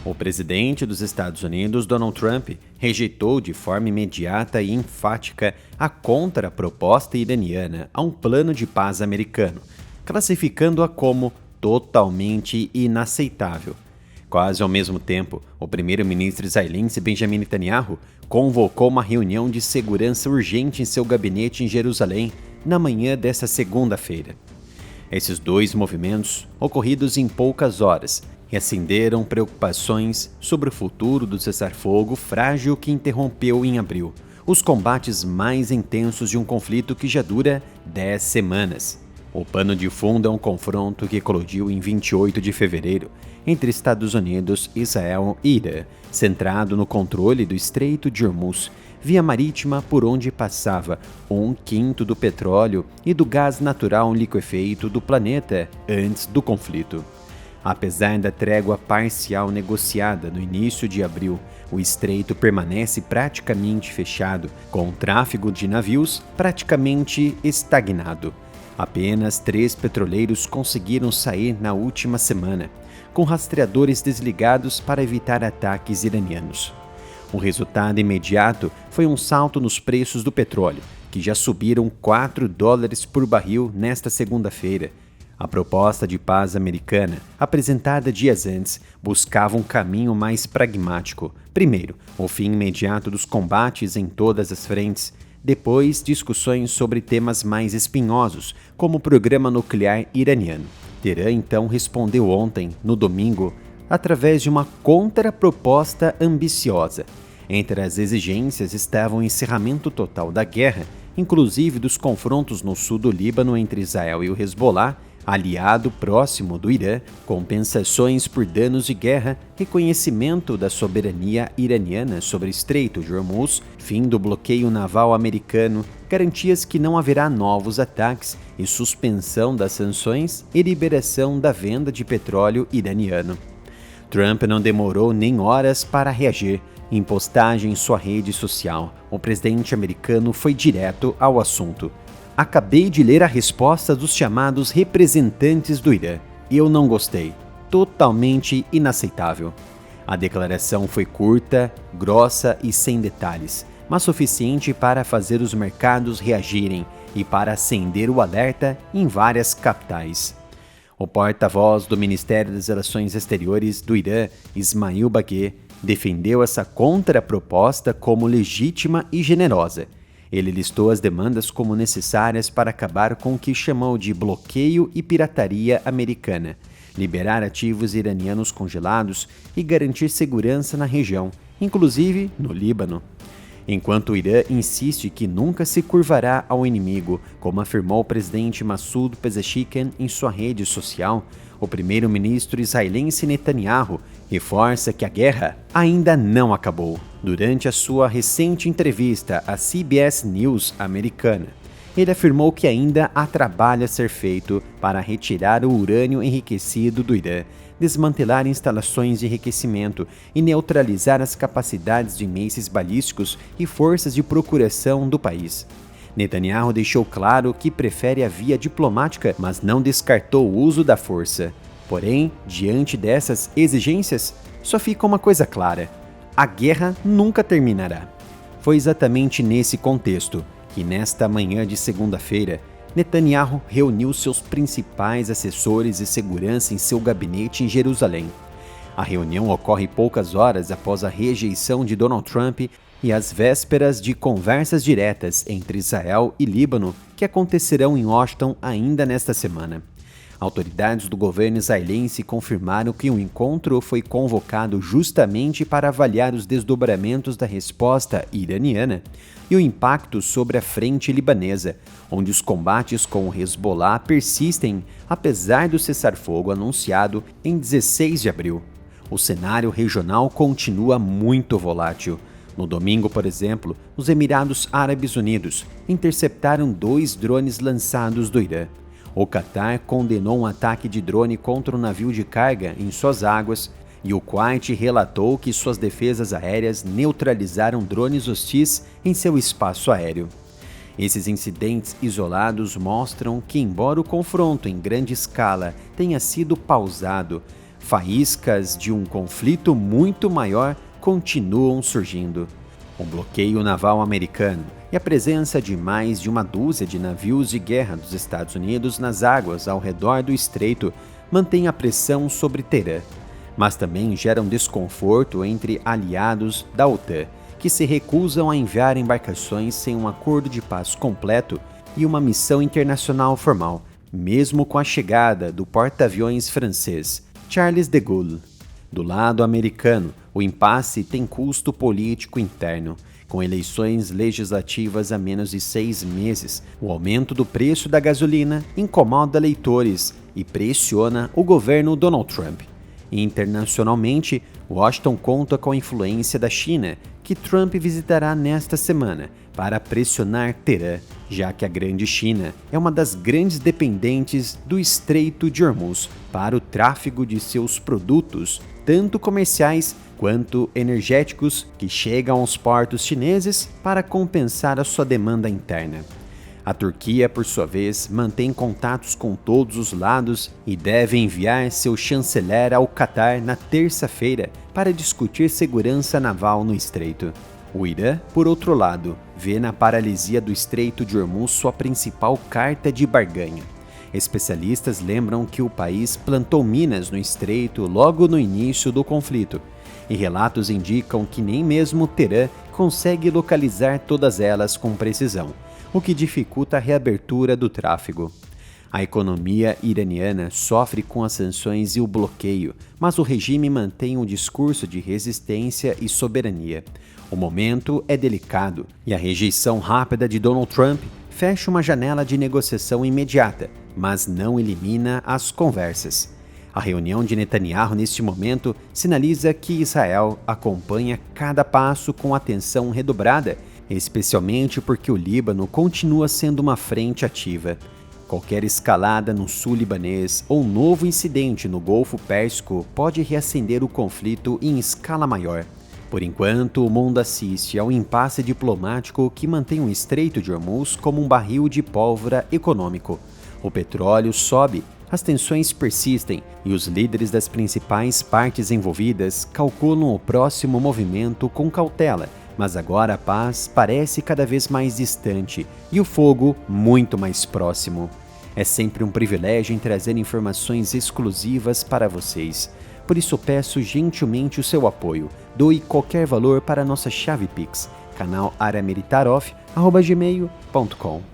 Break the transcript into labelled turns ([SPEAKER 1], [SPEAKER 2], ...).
[SPEAKER 1] O presidente dos Estados Unidos, Donald Trump, rejeitou de forma imediata e enfática a contraproposta iraniana a um plano de paz americano, classificando-a como totalmente inaceitável. Quase ao mesmo tempo, o primeiro-ministro israelense Benjamin Netanyahu convocou uma reunião de segurança urgente em seu gabinete em Jerusalém na manhã desta segunda-feira. Esses dois movimentos, ocorridos em poucas horas, reacenderam preocupações sobre o futuro do cessar-fogo frágil que interrompeu em abril os combates mais intensos de um conflito que já dura 10 semanas. O pano de fundo é um confronto que eclodiu em 28 de fevereiro entre Estados Unidos, Israel e Irã, centrado no controle do Estreito de Hormuz, via marítima por onde passava 1/5 do petróleo e do gás natural liquefeito do planeta antes do conflito. Apesar da trégua parcial negociada no início de abril, o estreito permanece praticamente fechado, com o tráfego de navios praticamente estagnado. Apenas 3 petroleiros conseguiram sair na última semana, com rastreadores desligados para evitar ataques iranianos. O resultado imediato foi um salto nos preços do petróleo, que já subiram $4 por barril nesta segunda-feira. A proposta de paz americana, apresentada dias antes, buscava um caminho mais pragmático. Primeiro, o fim imediato dos combates em todas as frentes. Depois, discussões sobre temas mais espinhosos, como o programa nuclear iraniano. Teherã então respondeu ontem, no domingo, através de uma contraproposta ambiciosa. Entre as exigências estavam o encerramento total da guerra, inclusive dos confrontos no sul do Líbano entre Israel e o Hezbollah, aliado próximo do Irã, compensações por danos de guerra, reconhecimento da soberania iraniana sobre o Estreito de Hormuz, fim do bloqueio naval americano, garantias que não haverá novos ataques e suspensão das sanções e liberação da venda de petróleo iraniano. Trump não demorou nem horas para reagir. Em postagem em sua rede social, o presidente americano foi direto ao assunto. Acabei de ler a resposta dos chamados representantes do Irã. Eu não gostei. Totalmente inaceitável. A declaração foi curta, grossa e sem detalhes, mas suficiente para fazer os mercados reagirem e para acender o alerta em várias capitais. O porta-voz do Ministério das Relações Exteriores do Irã, Ismail Baqi, defendeu essa contraproposta como legítima e generosa. Ele listou as demandas como necessárias para acabar com o que chamou de bloqueio e pirataria americana, liberar ativos iranianos congelados e garantir segurança na região, inclusive no Líbano. Enquanto o Irã insiste que nunca se curvará ao inimigo, como afirmou o presidente Massoud Pezeshkian em sua rede social, o primeiro-ministro israelense Netanyahu reforça que a guerra ainda não acabou. Durante a sua recente entrevista à CBS News americana, ele afirmou que ainda há trabalho a ser feito para retirar o urânio enriquecido do Irã, desmantelar instalações de enriquecimento e neutralizar as capacidades de mísseis balísticos e forças de procuração do país. Netanyahu deixou claro que prefere a via diplomática, mas não descartou o uso da força. Porém, diante dessas exigências, só fica uma coisa clara: a guerra nunca terminará. Foi exatamente nesse contexto que, nesta manhã de segunda-feira, Netanyahu reuniu seus principais assessores de segurança em seu gabinete em Jerusalém. A reunião ocorre poucas horas após a rejeição de Donald Trump e às vésperas de conversas diretas entre Israel e Líbano que acontecerão em Washington ainda nesta semana. Autoridades do governo israelense confirmaram que o encontro foi convocado justamente para avaliar os desdobramentos da resposta iraniana e o impacto sobre a frente libanesa, onde os combates com o Hezbollah persistem apesar do cessar-fogo anunciado em 16 de abril. O cenário regional continua muito volátil. No domingo, por exemplo, os Emirados Árabes Unidos interceptaram 2 drones lançados do Irã. O Catar condenou um ataque de drone contra um navio de carga em suas águas e o Kuwait relatou que suas defesas aéreas neutralizaram drones hostis em seu espaço aéreo. Esses incidentes isolados mostram que, embora o confronto em grande escala tenha sido pausado, faíscas de um conflito muito maior continuam surgindo. O bloqueio naval americano e a presença de mais de uma dúzia de navios de guerra dos Estados Unidos nas águas ao redor do estreito mantém a pressão sobre Teherã, mas também geram desconforto entre aliados da OTAN, que se recusam a enviar embarcações sem um acordo de paz completo e uma missão internacional formal, mesmo com a chegada do porta-aviões francês Charles de Gaulle. Do lado americano, o impasse tem custo político interno. Com eleições legislativas a menos de 6 meses, o aumento do preço da gasolina incomoda eleitores e pressiona o governo Donald Trump. Internacionalmente, Washington conta com a influência da China, que Trump visitará nesta semana para pressionar Teherã, já que a Grande China é uma das grandes dependentes do Estreito de Hormuz para o tráfego de seus produtos, tanto comerciais quanto energéticos, que chegam aos portos chineses para compensar a sua demanda interna. A Turquia, por sua vez, mantém contatos com todos os lados e deve enviar seu chanceler ao Catar na terça-feira para discutir segurança naval no estreito. O Irã, por outro lado, vê na paralisia do Estreito de Hormuz sua principal carta de barganha. Especialistas lembram que o país plantou minas no estreito logo no início do conflito, e relatos indicam que nem mesmo Teherã consegue localizar todas elas com precisão, o que dificulta a reabertura do tráfego. A economia iraniana sofre com as sanções e o bloqueio, mas o regime mantém um discurso de resistência e soberania. O momento é delicado e a rejeição rápida de Donald Trump fecha uma janela de negociação imediata, mas não elimina as conversas. A reunião de Netanyahu neste momento sinaliza que Israel acompanha cada passo com atenção redobrada, especialmente porque o Líbano continua sendo uma frente ativa. Qualquer escalada no sul libanês ou novo incidente no Golfo Pérsico pode reacender o conflito em escala maior. Por enquanto, o mundo assiste ao impasse diplomático que mantém o Estreito de Hormuz como um barril de pólvora econômico. O petróleo sobe, as tensões persistem e os líderes das principais partes envolvidas calculam o próximo movimento com cautela, mas agora a paz parece cada vez mais distante e o fogo muito mais próximo. É sempre um privilégio em trazer informações exclusivas para vocês. Por isso peço gentilmente o seu apoio. Doe qualquer valor para a nossa chave Pix, canal arameritaroff@gmail.com.